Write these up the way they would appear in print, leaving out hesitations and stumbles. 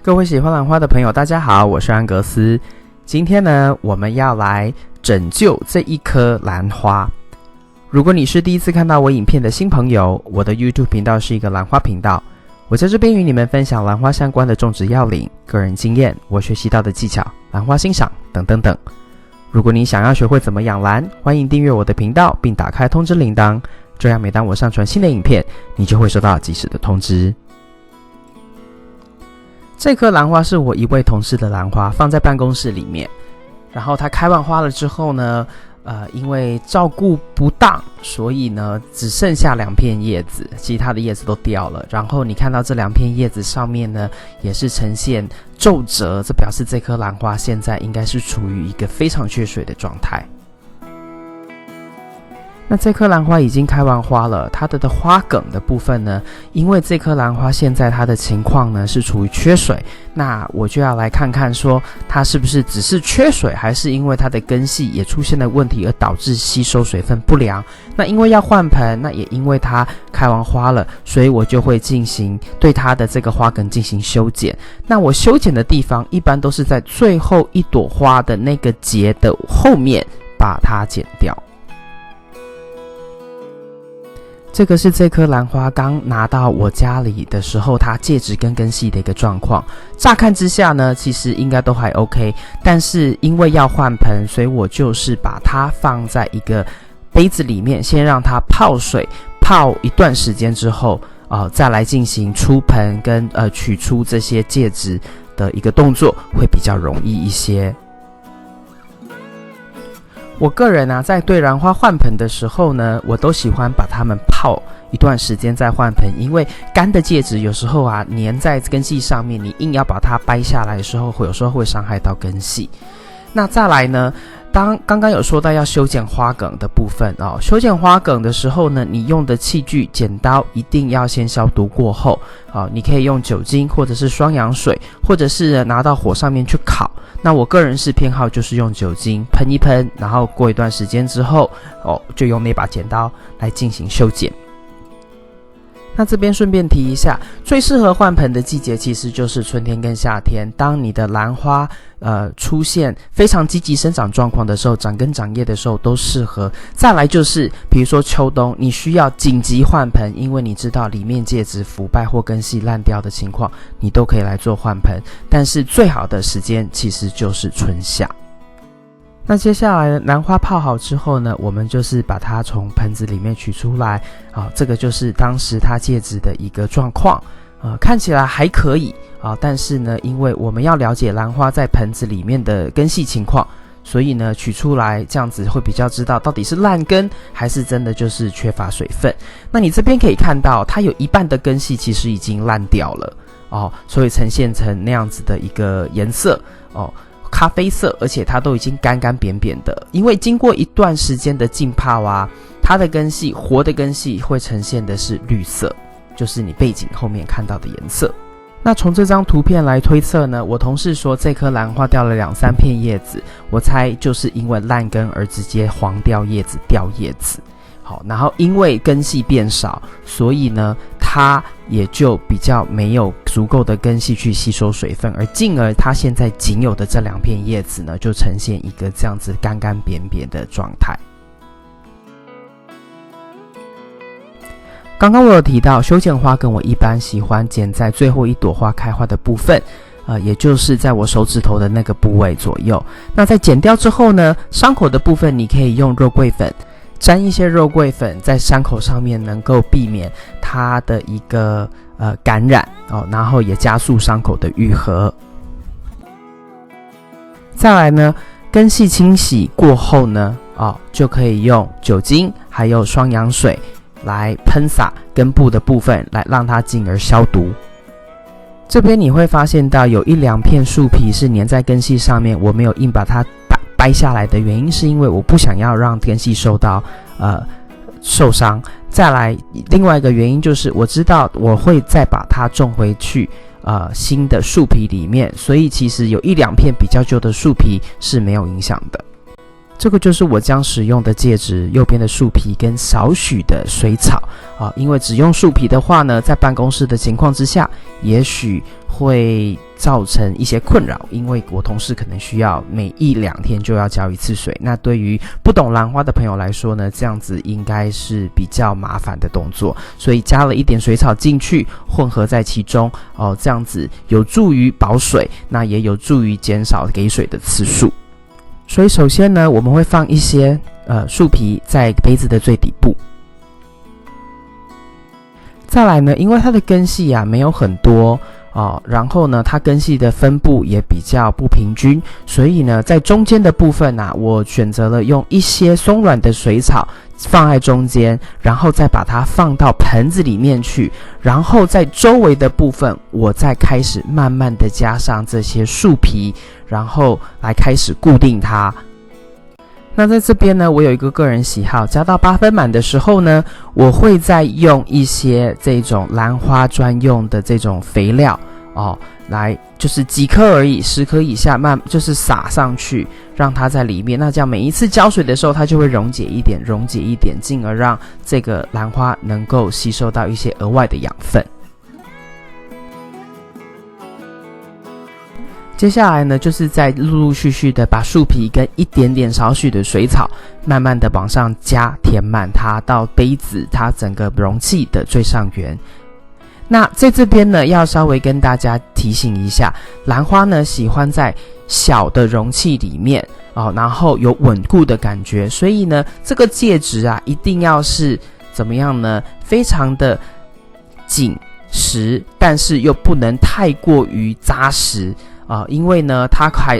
各位喜欢兰花的朋友，大家好，我是安格斯。今天呢，我们要来拯救这一颗兰花。如果你是第一次看到我影片的新朋友，我的 YouTube 频道是一个兰花频道，我在这边与你们分享兰花相关的种植要领、个人经验、我学习到的技巧、兰花欣赏等等等。如果你想要学会怎么养兰，欢迎订阅我的频道并打开通知铃铛，这样每当我上传新的影片，你就会收到及时的通知。这颗兰花是我一位同事的兰花，放在办公室里面。然后它开完花了之后呢，因为照顾不当，所以呢只剩下2片叶子，其他的叶子都掉了。然后你看到这2片叶子上面呢，也是呈现皱褶，这表示这颗兰花现在应该是处于一个非常缺水的状态。那这颗兰花已经开完花了，它的花梗的部分呢，因为这颗兰花现在它的情况呢是处于缺水，那我就要来看看说它是不是只是缺水，还是因为它的根系也出现了问题而导致吸收水分不良。那因为要换盆，那也因为它开完花了，所以我就会进行对它的这个花梗进行修剪。那我修剪的地方一般都是在最后一朵花的那个节的后面把它剪掉。这个是这颗兰花刚拿到我家里的时候，它介质跟根系的一个状况。乍看之下呢，其实应该都还 OK， 但是因为要换盆，所以我就是把它放在一个杯子里面，先让它泡水，泡一段时间之后，再来进行出盆跟取出这些介质的一个动作，会比较容易一些。我个人在对兰花换盆的时候呢，我都喜欢把它们泡一段时间再换盆，因为干的介质有时候粘在根系上面，你硬要把它掰下来的时候，有时候会伤害到根系。那再来呢，刚刚有说到要修剪花梗的部分修剪花梗的时候呢，你用的器具剪刀一定要先消毒过后你可以用酒精或者是双氧水，或者是拿到火上面去烤。那我个人是偏好就是用酒精喷一喷，然后过一段时间之后就用那把剪刀来进行修剪。那这边顺便提一下，最适合换盆的季节其实就是春天跟夏天。当你的兰花出现非常积极生长状况的时候，长根长叶的时候都适合。再来就是比如说秋冬，你需要紧急换盆，因为你知道里面介质腐败或根系烂掉的情况，你都可以来做换盆。但是最好的时间其实就是春夏。那接下来兰花泡好之后呢，我们就是把它从盆子里面取出来这个就是当时它介质的一个状况看起来还可以但是呢，因为我们要了解兰花在盆子里面的根系情况，所以呢取出来这样子会比较知道到底是烂根还是真的就是缺乏水分。那你这边可以看到它有一半的根系其实已经烂掉了所以呈现成那样子的一个颜色咖啡色，而且它都已经干干扁扁的，因为经过一段时间的浸泡它的根系，活的根系会呈现的是绿色，就是你背景后面看到的颜色。那从这张图片来推测呢，我同事说这颗兰花掉了2-3片叶子，我猜就是因为烂根而直接黄掉叶子掉叶子。好，然后因为根系变少，所以呢它也就比较没有足够的根系去吸收水分，而进而它现在仅有的这2片叶子呢，就呈现一个这样子干干扁扁的状态。刚刚我有提到修剪花梗，我一般喜欢剪在最后一朵花开花的部分也就是在我手指头的那个部位左右。那在剪掉之后呢，伤口的部分你可以用肉桂粉沾一些肉桂粉在伤口上面，能够避免它的一个感染然后也加速伤口的愈合。再来呢，根系清洗过后呢就可以用酒精还有双氧水来喷洒根部的部分，来让它进而消毒。这边你会发现到有1-2片树皮是粘在根系上面，我没有硬把它掰下来的原因是因为我不想要让根系受到受伤。再来另外一个原因就是我知道我会再把它种回去新的树皮里面，所以其实有1-2片比较旧的树皮是没有影响的。这个就是我将使用的介质，右边的树皮跟少许的水草因为只用树皮的话呢，在办公室的情况之下，也许会造成一些困扰，因为我同事可能需要每1-2天就要浇一次水。那对于不懂兰花的朋友来说呢，这样子应该是比较麻烦的动作，所以加了一点水草进去，混合在其中这样子有助于保水，那也有助于减少给水的次数。所以首先呢，我们会放一些树皮在杯子的最底部。再来呢，因为它的根系没有很多然后呢，它根系的分布也比较不平均，所以呢，在中间的部分我选择了用一些松软的水草放在中间，然后再把它放到盆子里面去，然后在周围的部分，我再开始慢慢的加上这些树皮，然后来开始固定它。那在这边呢，我有一个个人喜好，加到8分满的时候呢，我会再用一些这种兰花专用的这种肥料来就是几颗而已，10颗以下就是撒上去，让它在里面。那这样每一次浇水的时候，它就会溶解一点，进而让这个兰花能够吸收到一些额外的养分。接下来呢，就是再陆陆续续的把树皮跟一点点少许的水草，慢慢的往上加，填满它到杯子它整个容器的最上缘。那在这边呢，要稍微跟大家提醒一下，兰花呢喜欢在小的容器里面然后有稳固的感觉，所以呢，这个介质一定要是怎么样呢？非常的紧实，但是又不能太过于扎实。因为呢，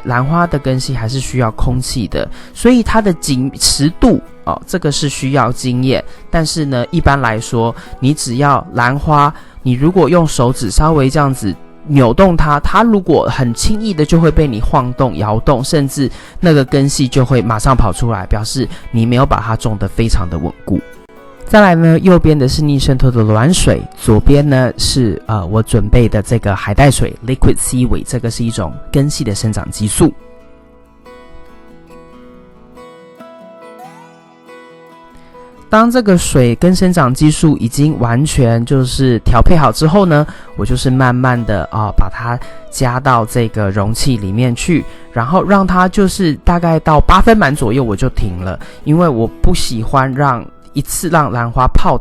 兰花的根系还是需要空气的，所以它的紧实度这个是需要经验。但是呢，一般来说，你只要兰花，你如果用手指稍微这样子扭动它，它如果很轻易的就会被你晃动、摇动，甚至那个根系就会马上跑出来，表示你没有把它种得非常的稳固。再来呢，右边的是逆渗透的卵水，左边呢是我准备的这个海带水 Liquid Seaweed， 这个是一种根系的生长激素。当这个水跟生长激素已经完全就是调配好之后呢，我就是慢慢的把它加到这个容器里面去，然后让它就是大概到8分满左右我就停了，因为我不喜欢一次让兰花泡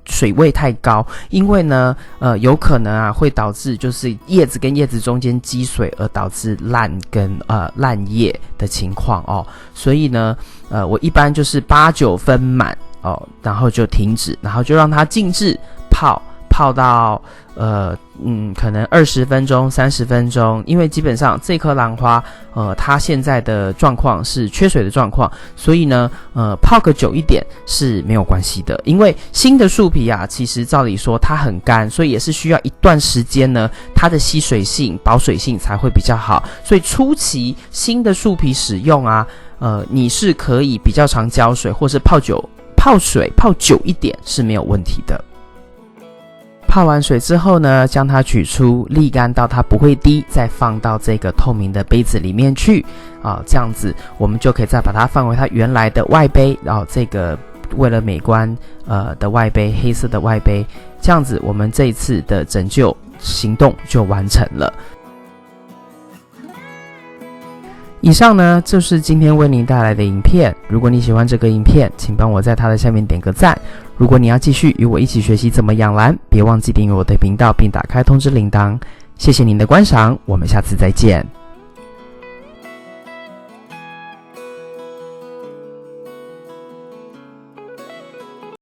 水位太高，因为呢有可能会导致就是叶子跟叶子中间积水，而导致烂叶的情况所以呢我一般就是8-9分满然后就停止，然后就让它静置泡到可能20分钟、30分钟，因为基本上这颗兰花它现在的状况是缺水的状况，所以呢泡个久一点是没有关系的。因为新的树皮其实照理说它很干，所以也是需要一段时间呢，它的吸水性、保水性才会比较好。所以初期新的树皮使用你是可以比较常浇水，或是泡水泡久一点是没有问题的。泡完水之后呢，将它取出，沥干到它不会滴，再放到这个透明的杯子里面去这样子我们就可以再把它放回它原来的外杯，然后这个为了美观的外杯，黑色的外杯，这样子我们这一次的拯救行动就完成了。以上呢就是今天为您带来的影片，如果你喜欢这个影片，请帮我在它的下面点个赞。如果你要继续与我一起学习怎么养兰，别忘记订阅我的频道并打开通知铃铛。谢谢您的观赏，我们下次再见。